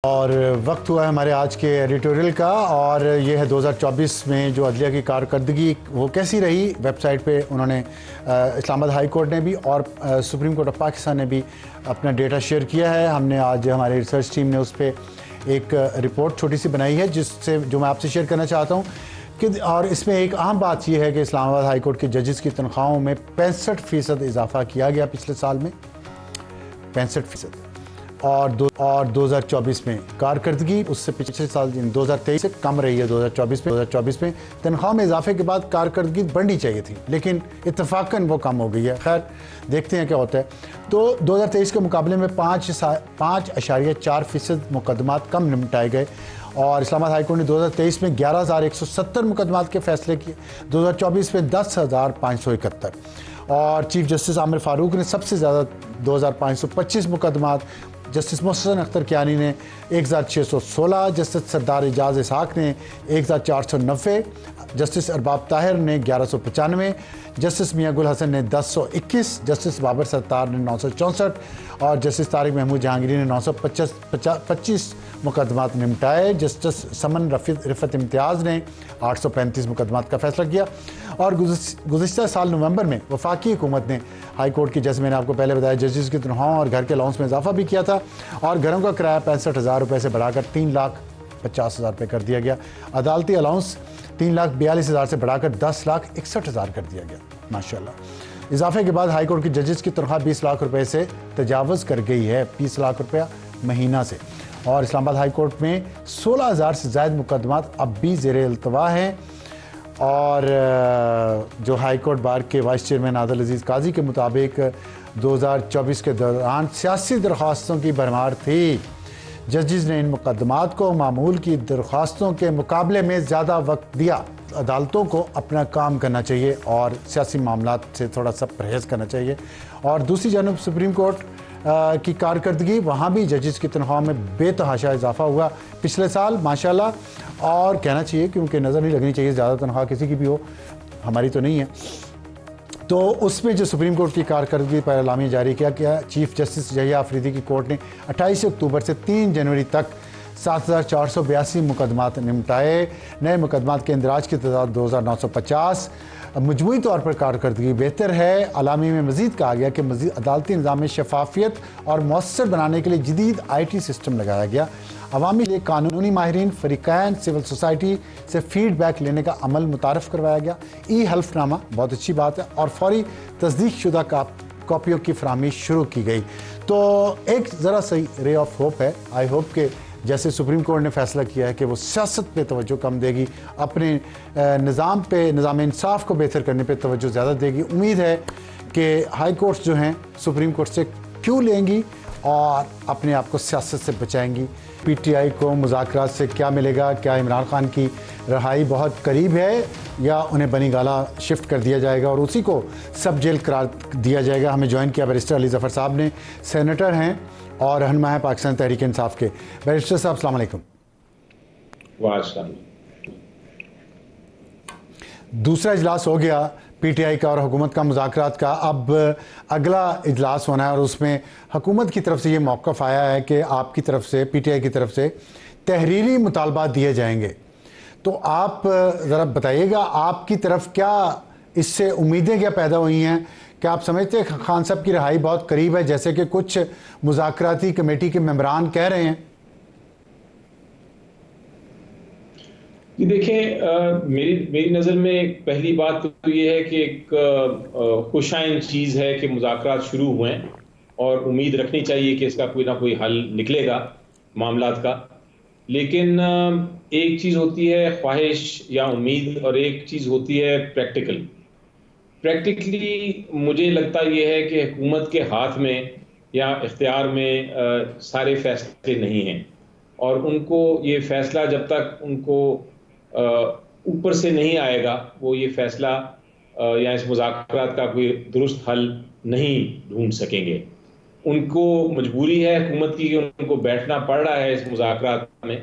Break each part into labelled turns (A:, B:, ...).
A: اور وقت ہوا ہے ہمارے آج کے ایڈیٹوریل کا، اور یہ ہے 2024 میں جو عدلیہ کی کارکردگی وہ کیسی رہی۔ ویب سائٹ پہ انہوں نے اسلام آباد ہائی کورٹ نے بھی اور سپریم کورٹ آف پاکستان نے بھی اپنا ڈیٹا شیئر کیا ہے۔ ہم نے آج ہماری ریسرچ ٹیم نے اس پہ ایک رپورٹ چھوٹی سی بنائی ہے جو میں آپ سے شیئر کرنا چاہتا ہوں اور اس میں ایک اہم بات یہ ہے کہ اسلام آباد ہائی کورٹ کے ججز کی تنخواہوں میں 65% اضافہ کیا گیا پچھلے سال میں، 65%، اور 2024 میں کارکردگی اس سے پچھلے سال 2023 سے کم رہی ہے۔ 2024 میں تنخواہ میں اضافے کے بعد کارکردگی بڑھنی چاہیے تھی، لیکن اتفاقاً وہ کم ہو گئی ہے۔ خیر دیکھتے ہیں کیا ہوتا ہے۔ تو 2023 کے مقابلے میں 5.4% مقدمات کم نمٹائے گئے، اور اسلام آباد ہائی کورٹ نے 2023 میں 11,170 مقدمات کے فیصلے کیے، 2024 میں 10,571، اور چیف جسٹس عامر فاروق نے سب سے زیادہ 2,525 مقدمات، جسٹس محسن اختر کیانی نے 1,616، جسٹس سردار اعجاز اسحاق نے 1,490، جسٹس ارباب طاہر نے 1,195، جسٹس میاں گل حسن نے 10,121، جسٹس بابر ستار نے 964، اور جسٹس طارق محمود جہانگیری نے 925 مقدمات نمٹائے۔ جسٹس سمن رفت امتیاز نے 835 مقدمات کا فیصلہ کیا۔ اور گزشتہ سال نومبر میں وفاقی حکومت نے ہائی کورٹ کی، جیسے میں نے آپ کو پہلے بتایا، ججز کی تنخواہوں اور گھر کے الاؤنس میں اضافہ بھی کیا تھا، اور گھروں کا کرایہ 65,000 روپے سے بڑھا کر 3,50,000 روپے کر دیا گیا۔ عدالتی الاؤنس 3,42,000 سے بڑھا کر 10,61,000 کر دیا گیا۔ ماشاءاللہ، اضافے کے بعد ہائی کورٹ کی ججز کی تنخواہ 20 لاکھ روپے سے تجاوز کر گئی ہے، 20 لاکھ روپیہ مہینہ سے، اور اسلام آباد ہائی کورٹ میں 16,000 سے زائد مقدمات اب بھی زیر التوا ہیں۔ اور جو ہائی کورٹ بار کے وائس چیئرمین عادل عزیز قاضی کے مطابق 2024 کے دوران سیاسی درخواستوں کی بھرمار تھی۔ ججز نے ان مقدمات کو معمول کی درخواستوں کے مقابلے میں زیادہ وقت دیا۔ عدالتوں کو اپنا کام کرنا چاہیے اور سیاسی معاملات سے تھوڑا سا پرہیز کرنا چاہیے۔ اور دوسری جانب سپریم کورٹ کی کارکردگی، وہاں بھی ججز کی تنخواہ میں بے تحاشا اضافہ ہوا پچھلے سال، ماشاءاللہ، اور کہنا چاہیے کیونکہ نظر نہیں لگنی چاہیے زیادہ تنخواہ کسی کی بھی ہو، ہماری تو نہیں ہے۔ تو اس میں جو سپریم کورٹ کی کارکردگی پر اعلامیہ جاری کیا چیف جسٹس یحییٰ آفریدی کی کورٹ نے 28 اکتوبر سے 3 جنوری تک 7,482 مقدمات نمٹائے۔ نئے مقدمات کے اندراج کی تعداد 2,950۔ مجموعی طور پر کارکردگی بہتر ہے۔ اعلامیے میں مزید کہا گیا کہ مزید عدالتی نظام میں شفافیت اور مؤثر بنانے کے لیے جدید IT سسٹم لگایا گیا۔ عوامی لیے قانونی ماہرین، فریقین، سول سوسائٹی سے فیڈ بیک لینے کا عمل متعارف کروایا گیا۔ ای حلف نامہ بہت اچھی بات ہے، اور فوری تصدیق شدہ کاپیوں کی فراہمی شروع کی گئی۔ تو ایک ذرا سی رے آف ہوپ ہے۔ آئی ہوپ کہ جیسے سپریم کورٹ نے فیصلہ کیا ہے کہ وہ سیاست پہ توجہ کم دے گی، اپنے نظام پہ، نظام انصاف کو بہتر کرنے پہ توجہ زیادہ دے گی۔ امید ہے کہ ہائی کورٹس جو ہیں سپریم کورٹ سے کیوں لیں گی اور اپنے آپ کو سیاست سے بچائیں گی۔ PTI کو مذاکرات سے کیا ملے گا؟ کیا عمران خان کی رہائی بہت قریب ہے، یا انہیں بنی گالہ شفٹ کر دیا جائے گا اور اسی کو سب جیل قرار دیا جائے گا؟ ہمیں جوائن کیا بیرسٹر علی ظفر صاحب نے، سینیٹر ہیں اور رہنما ہے پاکستان تحریک انصاف کے۔ بیرسٹر صاحب السلام علیکم۔
B: وعلیکم۔
A: دوسرا اجلاس ہو گیا PTI کا اور حکومت کا مذاکرات کا، اب اگلا اجلاس ہونا ہے، اور اس میں حکومت کی طرف سے یہ موقف آیا ہے کہ آپ کی طرف سے، PTI کی طرف سے تحریری مطالبات دیے جائیں گے۔ تو آپ ذرا بتائیے گا، آپ کی طرف کیا اس سے امیدیں کیا پیدا ہوئی ہیں؟ کیا آپ سمجھتے ہیں خان صاحب کی رہائی بہت قریب ہے، جیسے کہ کچھ مذاکراتی کمیٹی کے ممبران کہہ رہے ہیں؟
B: جی دیکھیں، میری نظر میں پہلی بات تو یہ ہے کہ ایک خوشائن چیز ہے کہ مذاکرات شروع ہوئے ہیں، اور امید رکھنی چاہیے کہ اس کا کوئی نہ کوئی حل نکلے گا معاملات کا۔ لیکن ایک چیز ہوتی ہے خواہش یا امید، اور ایک چیز ہوتی ہے پریکٹیکلی مجھے لگتا یہ ہے کہ حکومت کے ہاتھ میں یا اختیار میں سارے فیصلے نہیں ہیں، اور ان کو یہ فیصلہ جب تک ان کو اوپر سے نہیں آئے گا، وہ یہ فیصلہ یا اس مذاکرات کا کوئی درست حل نہیں ڈھونڈ سکیں گے۔ ان کو مجبوری ہے حکومت کی کہ ان کو بیٹھنا پڑ رہا ہے اس مذاکرات میں،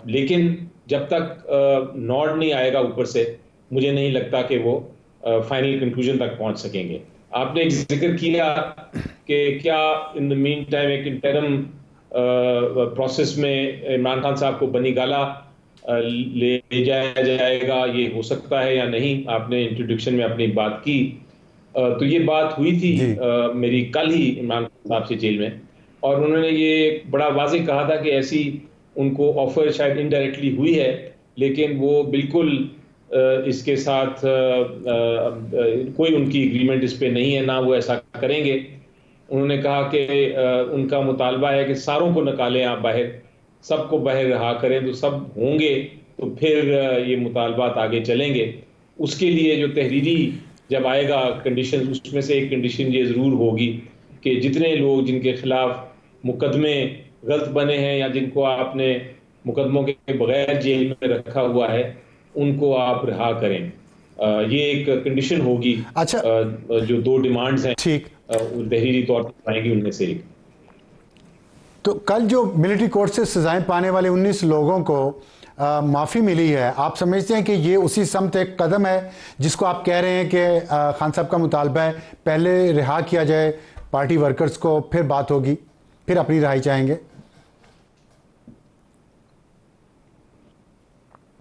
B: لیکن جب تک نوڈ نہیں آئے گا اوپر سے، مجھے نہیں لگتا کہ وہ فائنل کنکلوژن تک پہنچ سکیں گے۔ آپ نے ایک ذکر کیا کہ کیا ان دا مین ٹائم ایک انٹرم پروسیس میں عمران خان صاحب کو بنی گالا لے جایا جائے گا، یہ ہو سکتا ہے یا نہیں؟ آپ نے انٹروڈکشن میں اپنی بات کی، تو یہ بات ہوئی تھی
A: جی
B: میری کل ہی عمران خان صاحب سے جیل میں، اور انہوں نے یہ بڑا واضح کہا تھا کہ ایسی ان کو آفر شاید انڈائریکٹلی ہوئی ہے، لیکن وہ بالکل اس کے ساتھ کوئی ان کی ایگریمنٹ اس پہ نہیں ہے، نہ وہ ایسا کریں گے۔ انہوں نے کہا کہ ان کا مطالبہ ہے کہ ساروں کو نکالیں آپ باہر، سب کو باہر رہا کریں، تو سب ہوں گے تو پھر یہ مطالبات آگے چلیں گے۔ اس کے لیے جو تحریری جب آئے گا کنڈیشن، اس میں سے ایک کنڈیشن یہ ضرور ہوگی کہ جتنے لوگ جن کے خلاف مقدمے غلط بنے ہیں یا جن کو آپ نے مقدموں کے بغیر جیل میں رکھا ہوا ہے، ان کو آپ رہا کریں۔ یہ ایک کنڈیشن ہوگی،
A: اچھا
B: جو 2 ڈیمانڈز ہیں
A: ٹھیک۔
B: وہ تحریری طور پر آئیں گی، ان میں سے ایک۔
A: تو کل جو ملٹری کورٹ سے سزائیں پانے والے 19 لوگوں کو معافی ملی ہے، آپ سمجھتے ہیں کہ یہ اسی سمت ایک قدم ہے جس کو آپ کہہ رہے ہیں کہ خان صاحب کا مطالبہ ہے پہلے رہا کیا جائے پارٹی ورکرز کو، پھر بات ہوگی، پھر اپنی رہائی چاہیں گے؟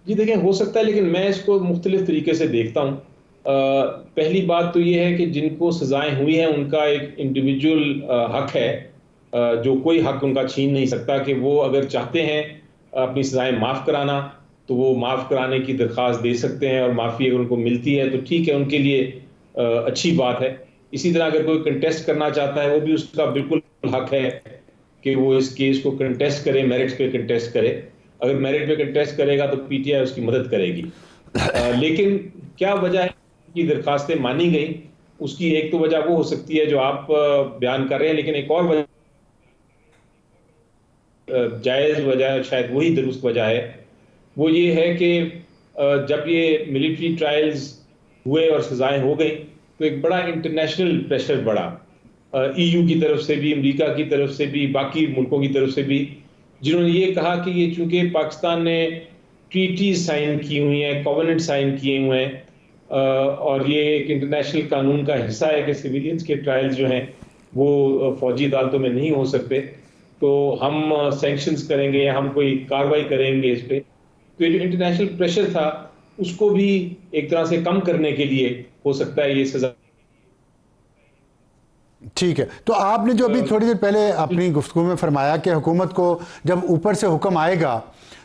B: جی دیکھیں، ہو سکتا ہے، لیکن میں اس کو مختلف طریقے سے دیکھتا ہوں۔ پہلی بات تو یہ ہے کہ جن کو سزائیں ہوئی ہیں ان کا ایک انڈیویجول حق ہے، جو کوئی حق ان کا چھین نہیں سکتا، کہ وہ اگر چاہتے ہیں اپنی سزائیں معاف کرانا تو وہ معاف کرانے کی درخواست دے سکتے ہیں، اور معافی اگر ان کو ملتی ہے تو ٹھیک ہے، ان کے لیے اچھی بات ہے۔ اسی طرح اگر کوئی کنٹیسٹ کرنا چاہتا ہے، وہ بھی اس کا بالکل حق ہے کہ وہ اس کیس کو کنٹیسٹ کرے، میرٹس پہ کنٹیسٹ کرے۔ اگر میرٹ پہ کنٹیسٹ کرے گا تو پی ٹی آئی اس کی مدد کرے گی۔ لیکن کیا وجہ ہے کہ درخواستیں مانی گئیں؟ اس کی ایک تو وجہ وہ ہو سکتی ہے جو آپ بیان کر رہے ہیں، لیکن ایک اور وجہ، جائز وجہ، شاید وہی درست وجہ ہے، وہ یہ ہے کہ جب یہ ملٹری ٹرائلز ہوئے اور سزائیں ہو گئیں تو ایک بڑا انٹرنیشنل پریشر بڑھا، ای یو کی طرف سے بھی، امریکہ کی طرف سے بھی، باقی ملکوں کی طرف سے بھی، جنہوں نے یہ کہا کہ یہ چونکہ پاکستان نے ٹریٹیز سائن کی ہوئی ہیں، کووننٹ سائن کیے ہوئے ہیں، اور یہ ایک انٹرنیشنل قانون کا حصہ ہے کہ سویلینز کے ٹرائلز جو ہیں وہ فوجی عدالتوں میں نہیں ہو سکتے، تو ہم سینکشنز کریں گے یا ہم کوئی کارروائی کریں گے اس پہ۔ تو یہ جو انٹرنیشنل پریشر تھا اس کو بھی ایک طرح سے کم کرنے کے لیے ہو سکتا ہے یہ سزا۔
A: ٹھیک ہے، تو آپ نے جو ابھی تھوڑی دیر پہلے اپنی گفتگو میں فرمایا کہ حکومت کو جب اوپر سے حکم آئے گا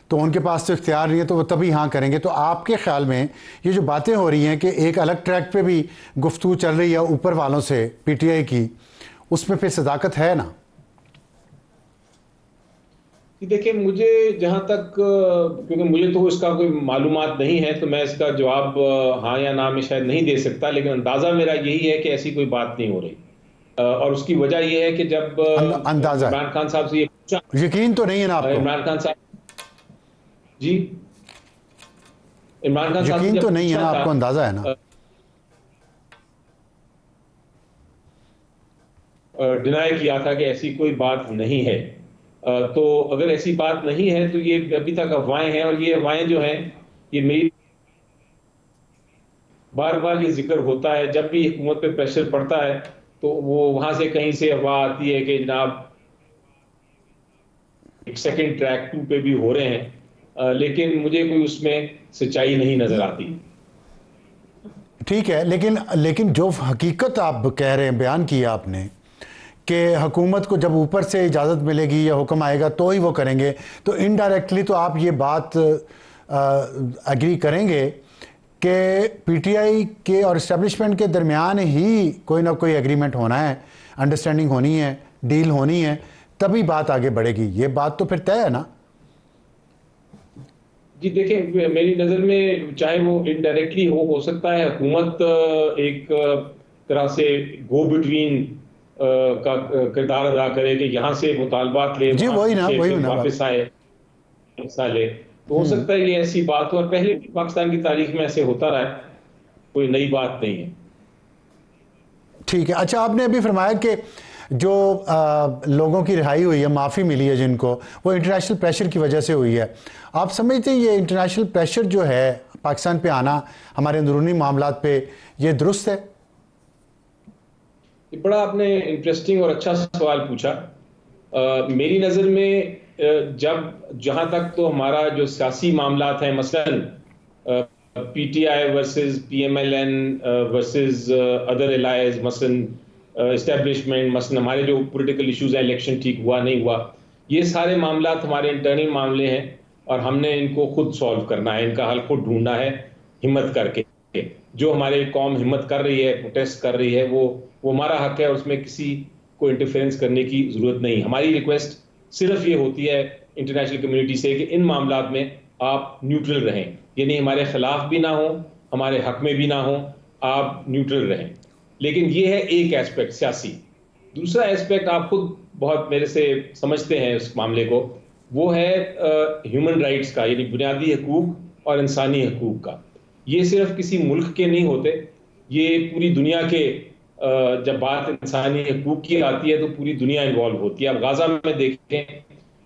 A: تو ان کے پاس تو اختیار نہیں ہے تو وہ تبھی ہاں کریں گے، تو آپ کے خیال میں یہ جو باتیں ہو رہی ہیں کہ ایک الگ ٹریک پہ بھی گفتگو چل رہی ہے اوپر والوں سے پی ٹی آئی کی، اس میں پھر صداقت ہے نا؟
B: دیکھیں، مجھے جہاں تک، کیونکہ مجھے تو اس کا کوئی معلومات نہیں ہے تو میں اس کا جواب ہاں یا نہ میں شاید نہیں دے سکتا، لیکن اندازہ میرا یہی ہے کہ ایسی کوئی بات نہیں ہو رہی، اور اس کی وجہ یہ ہے کہ جب
A: اندازہ ہے،
B: عمران خان صاحب سے یہ پوچھا،
A: یقین تو نہیں ہے نا آپ کو؟
B: عمران خان صاحب، جی، عمران خان صاحب سے
A: یقین تو
B: جب
A: نہیں ہے
B: پوچھا
A: نا آپ کو؟
B: تھا،
A: اندازہ ہے نا؟
B: ڈینائی کیا تھا کہ ایسی کوئی بات نہیں ہے، تو اگر ایسی بات نہیں ہے تو یہ ابھی تک افواہیں ہیں، اور یہ افواہیں جو ہیں یہ میری بار بار یہ ذکر ہوتا ہے جب بھی حکومت پہ پریشر پڑتا ہے تو وہ وہاں سے کہیں سے افواہ آتی ہے کہ جناب ایک سیکنڈ ٹریک 2 پہ بھی ہو رہے ہیں، لیکن مجھے کوئی اس میں سچائی نہیں نظر آتی۔
A: ٹھیک ہے، لیکن جو حقیقت آپ کہہ رہے ہیں، بیان کیا آپ نے کہ حکومت کو جب اوپر سے اجازت ملے گی یا حکم آئے گا تو ہی وہ کریں گے، تو انڈائریکٹلی تو آپ یہ بات اگری کریں گے کہ پی ٹی آئی کے اور اسٹیبلشمنٹ کے درمیان ہی کوئی نہ کوئی ایگریمنٹ ہونا ہے، انڈرسٹینڈنگ ہونی ہے، ڈیل ہونی ہے، تبھی بات آگے بڑھے گی، یہ بات تو پھر طے ہے نا؟
B: جی دیکھیں، میری نظر میں چاہے وہ انڈائریکٹلی ہو سکتا ہے حکومت ایک طرح سے گو بٹوین کا کردار ادا کرے کہ یہاں سے مطالبات لے،
A: جی
B: وہاں
A: وہی نا،
B: سے
A: وہی
B: پھر
A: نا بات۔
B: واپس آئے، حصہ لے، تو ہو سکتا ہے یہ ایسی بات ہو، اور پہلے بھی پاکستان کی تاریخ میں ایسے ہوتا رہا ہے، کوئی نئی بات نہیں ہے۔
A: ٹھیک ہے، اچھا آپ نے ابھی فرمایا کہ جو لوگوں کی رہائی ہوئی ہے، معافی ملی ہے جن کو، وہ انٹرنیشنل پریشر کی وجہ سے ہوئی ہے، آپ سمجھتے ہیں یہ انٹرنیشنل پریشر جو ہے پاکستان پہ آنا ہمارے اندرونی معاملات پہ، یہ درست ہے؟
B: یہ بڑا آپ نے انٹرسٹنگ اور اچھا سوال پوچھا۔ میری نظر میں جہاں تک تو ہمارا جو سیاسی معاملات ہیں، مثلاً P T I versus P M L N versus other allies, مثلاً اسٹیبلشمنٹ، مثلاً ہمارے جو پولیٹیکل ایشوز ہیں، الیکشن ٹھیک ہوا نہیں ہوا، یہ سارے معاملات ہمارے انٹرنل معاملے ہیں اور ہم نے ان کو خود سولو کرنا ہے، ان کا حل خود ڈھونڈنا ہے ہمت کر کے۔ جو ہماری قوم ہمت کر رہی ہے، پروٹیسٹ کر رہی ہے، وہ ہمارا حق ہے، اس میں کسی کو انٹرفیئرنس کرنے کی ضرورت نہیں۔ ہماری ریکویسٹ صرف یہ ہوتی ہے انٹرنیشنل کمیونٹی سے کہ ان معاملات میں آپ نیوٹرل رہیں، یعنی ہمارے خلاف بھی نہ ہوں، ہمارے حق میں بھی نہ ہوں، آپ نیوٹرل رہیں۔ لیکن یہ ہے ایک ایسپیکٹ سیاسی۔ دوسرا ایسپیکٹ آپ خود بہت میرے سے سمجھتے ہیں اس معاملے کو، وہ ہے ہیومن رائٹس کا، یعنی بنیادی حقوق اور انسانی حقوق کا۔ یہ صرف کسی ملک کے نہیں ہوتے، یہ پوری دنیا کے، جب بات انسانی حقوق کی آتی ہے تو پوری دنیا انوالو ہوتی ہے۔ اب غزہ میں دیکھیں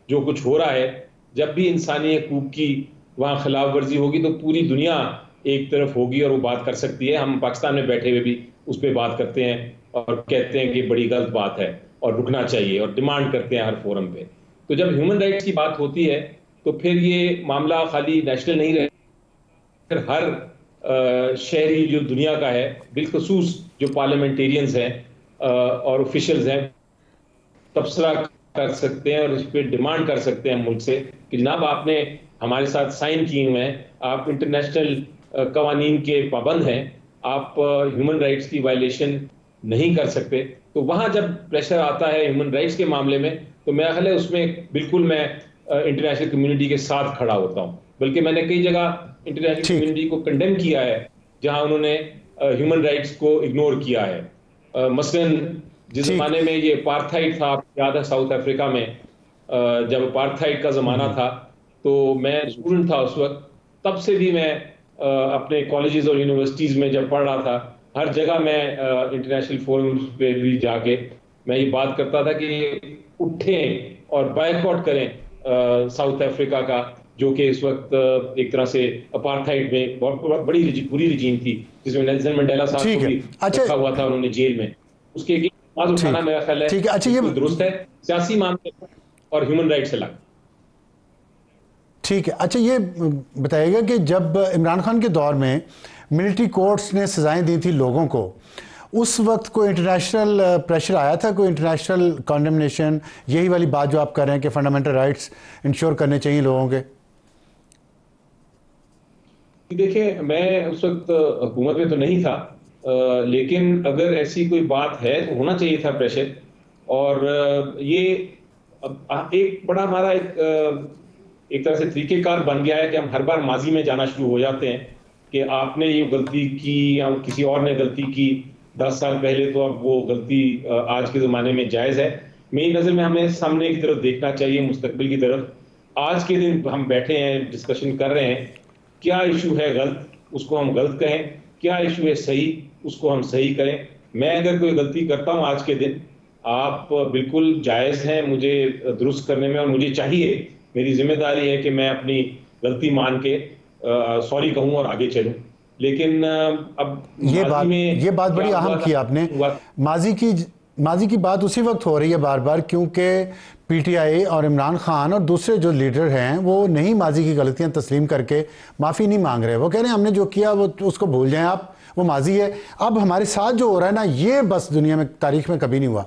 B: جو کچھ ہو رہا ہے، جب بھی انسانی حقوق کی وہاں خلاف ورزی ہوگی تو پوری دنیا ایک طرف ہوگی اور وہ بات کر سکتی ہے۔ ہم پاکستان میں بیٹھے ہوئے بھی اس پہ بات کرتے ہیں اور کہتے ہیں کہ بڑی غلط بات ہے اور رکنا چاہیے، اور ڈیمانڈ کرتے ہیں ہر فورم پہ۔ تو جب ہیومن رائٹس کی بات ہوتی ہے تو پھر یہ معاملہ خالی نیشنل نہیں رہے، پھر ہر شہری جو دنیا کا ہے، بالخصوص جو پارلیمنٹیرینز ہیں اور آفیشلز ہیں، تبصرہ کر سکتے ہیں اور اس پہ ڈیمانڈ کر سکتے ہیں ملک سے کہ جناب آپ نے ہمارے ساتھ سائن کیے ہوئے ہیں، آپ انٹرنیشنل قوانین کے پابند ہیں، آپ ہیومن رائٹس کی وائلیشن نہیں کر سکتے۔ تو وہاں جب پریشر آتا ہے ہیومن رائٹس کے معاملے میں تو میرا خیال ہے اس میں بالکل میں انٹرنیشنل کمیونٹی کے ساتھ کھڑا ہوتا ہوں، بلکہ میں نے کئی جگہ انٹرنیشنل کمیونٹی کو کنڈیم کیا ہے جہاں انہوں نے ہیومن رائٹس کو اگنور کیا ہے۔ مثلاً جس زمانے میں یہ اپارتھائڈ تھا، یاد ہے ساؤتھ افریقہ میں جب اپارتھائڈ کا زمانہ تھا تو میں اسٹوڈنٹ تھا اس وقت، تب سے بھی میں اپنے کالجز اور یونیورسٹیز میں جب پڑھ رہا تھا، ہر جگہ میں انٹرنیشنل فورمز پہ بھی جا کے میں یہ بات کرتا تھا کہ اٹھیں اور بائیک آؤٹ کریں ساؤتھ افریقہ کا، جو کہ اس وقت ایک طرح سے اپارتھائڈ میں بہت بڑی بری رجیم تھی، جس میں نیلسن منڈیلا صاحب کو بھی رکھا ہوا تھا انہوں نے جیل میں۔ اس کے بات اٹھانا میرا خیال ہے بالکل درست ہے، سیاسی معاملے اور ہیومن رائٹس الگ۔
A: ٹھیک ہے، اچھا یہ بتائیے گا کہ جب عمران خان کے دور میں ملٹری کورٹس نے سزائیں دی تھی لوگوں کو، اس وقت کوئی انٹرنیشنل پریشر آیا تھا، کوئی انٹرنیشنل کانڈمنیشن، یہی والی بات جو آپ کر رہے ہیں کہ فنڈامنٹل رائٹس انشور کرنے چاہیے لوگوں کے؟
B: دیکھیں میں اس وقت حکومت میں تو نہیں تھا، لیکن اگر ایسی کوئی بات ہے تو ہونا چاہیے تھا پریشر۔ اور یہ ایک بڑا ہمارا ایک طرح سے طریقہ کار بن گیا ہے کہ ہم ہر بار ماضی میں جانا شروع ہو جاتے ہیں کہ آپ نے یہ غلطی کی یا کسی اور نے غلطی کی 10 سال پہلے، تو اب وہ غلطی آج کے زمانے میں جائز ہے۔ میری نظر میں ہمیں سامنے کی طرف دیکھنا چاہیے، مستقبل کی طرف۔ آج کے دن ہم بیٹھے ہیں، ڈسکشن کر رہے ہیں، کیا ایشو ہے غلط اس کو ہم غلط کہیں، کیا ایشو ہے صحیح اس کو ہم صحیح کریں۔ میں اگر کوئی غلطی کرتا ہوں آج کے دن، آپ بالکل جائز ہیں مجھے درست کرنے میں، اور مجھے چاہیے، میری ذمہ داری ہے کہ میں اپنی غلطی مان کے سوری کہوں اور آگے چلوں۔ لیکن اب
A: یہ بات بڑی اہم کی آپ نے، ماضی کی بات اسی وقت ہو رہی ہے بار بار، کیونکہ پی ٹی آئی اور عمران خان اور دوسرے جو لیڈر ہیں وہ نہیں ماضی کی غلطیاں تسلیم کر کے معافی نہیں مانگ رہے، وہ کہہ رہے ہیں ہم نے جو کیا وہ اس کو بھول جائیں آپ، وہ ماضی ہے۔ اب ہمارے ساتھ جو ہو رہا ہے نا، یہ بس دنیا میں تاریخ میں کبھی نہیں ہوا۔